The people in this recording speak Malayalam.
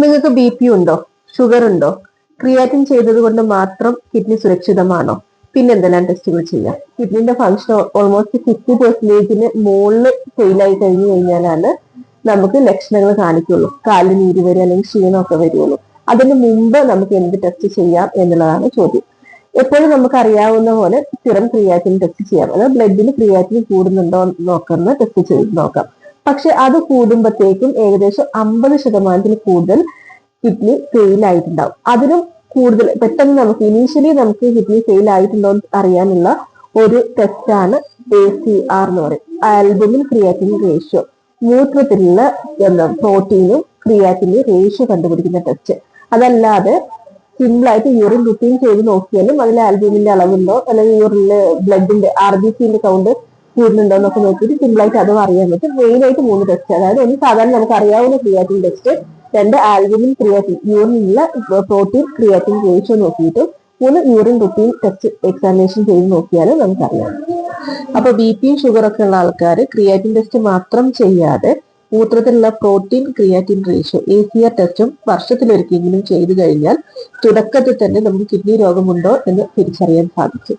നിങ്ങൾക്ക് BP ഉണ്ടോ, ഷുഗർ ഉണ്ടോ, ക്രിയാറ്റിൻ ചെയ്തത് കൊണ്ട് മാത്രം കിഡ്നി സുരക്ഷിതമാണോ? പിന്നെ എന്തെല്ലാം ടെസ്റ്റുകൾ ചെയ്യാം? കിഡ്നിന്റെ ഫംഗ്ഷൻ ഓൾമോസ്റ്റ് 50% മുകളിൽ ഫെയിൽ ആയി കഴിഞ്ഞു കഴിഞ്ഞാലാണ് നമുക്ക് ലക്ഷണങ്ങൾ കാണിക്കുള്ളൂ. കാലിന് നീര് വരിക അല്ലെങ്കിൽ ക്ഷീണമൊക്കെ വരുള്ളൂ. അതിന് മുമ്പ് നമുക്ക് എന്ത് ടെസ്റ്റ് ചെയ്യാം എന്നുള്ളതാണ് ചോദ്യം. എപ്പോഴും നമുക്ക് അറിയാവുന്ന പോലെ സ്ഥിരം ക്രിയാറ്റിൻ ടെസ്റ്റ് ചെയ്യാം. അതായത് ബ്ലഡിൽ ക്രിയാറ്റിൻ കൂടുന്നുണ്ടോ നോക്കുന്ന ടെസ്റ്റ് ചെയ്ത് നോക്കാം. പക്ഷെ അത് കൂടുമ്പോഴത്തേക്കും ഏകദേശം 50% കൂടുതൽ കിഡ്നി ഫെയിൽ ആയിട്ടുണ്ടാവും. അതിനും കൂടുതൽ പെട്ടെന്ന് നമുക്ക് ഇനീഷ്യലി നമുക്ക് കിഡ്നി ഫെയിൽ ആയിട്ടുണ്ടോ എന്ന് അറിയാനുള്ള ഒരു ടെസ്റ്റാണ് ACR എന്ന് പറയും, ആൽബുമിൻ ക്രിയാറ്റിൻ റേഷ്യോ. മൂത്രത്തിലുള്ള പ്രോട്ടീനും ക്രിയാറ്റിനും റേഷ്യോ കണ്ടുപിടിക്കുന്ന ടെസ്റ്റ്. അതല്ലാതെ സിമ്പിൾ ആയിട്ട് യൂറിൻ റുട്ടീൻ ചെയ്ത് നോക്കിയാലും അതിൽ ആൽബുമിന്റെ അളവുണ്ടോ അല്ലെങ്കിൽ യൂറിനിലെ ബ്ലഡിന്റെ RBCന്റെ കൗണ്ട് കൂടുന്നുണ്ടോ എന്നൊക്കെ നോക്കിയിട്ട് സിമ്പിൾ ആയിട്ട് അതും അറിയാൻ പറ്റും. മെയിൻ ആയിട്ട് 3 ടെസ്റ്റ്, അതായത് ഒന്ന് സാധാരണ നമുക്ക് അറിയാവുന്ന ക്രിയാറ്റിൻ ടെസ്റ്റ്, 2 ആൽബുമിൻ ക്രിയാറ്റിൻ യൂറിനുള്ള പ്രോട്ടീൻ ക്രിയാറ്റിൻ റേഷ്യോ നോക്കിയിട്ട് 3 യൂറിൻ റുട്ടീൻ ടെസ്റ്റ് എക്സാമിനേഷൻ ചെയ്ത് നോക്കിയാൽ നമുക്കറിയാം. അപ്പൊ BP ഷുഗർ ഒക്കെ ഉള്ള ആൾക്കാർ ക്രിയാറ്റിൻ ടെസ്റ്റ് മാത്രം ചെയ്യാതെ മൂത്രത്തിലുള്ള പ്രോട്ടീൻ ക്രിയാറ്റിൻ റേഷ്യോ ACR ടെസ്റ്റും വർഷത്തിലൊരിക്കലെങ്കിലും ചെയ്തു കഴിഞ്ഞാൽ തുടക്കത്തിൽ തന്നെ നമുക്ക് കിഡ്നി രോഗമുണ്ടോ എന്ന് തിരിച്ചറിയാൻ സാധിക്കും.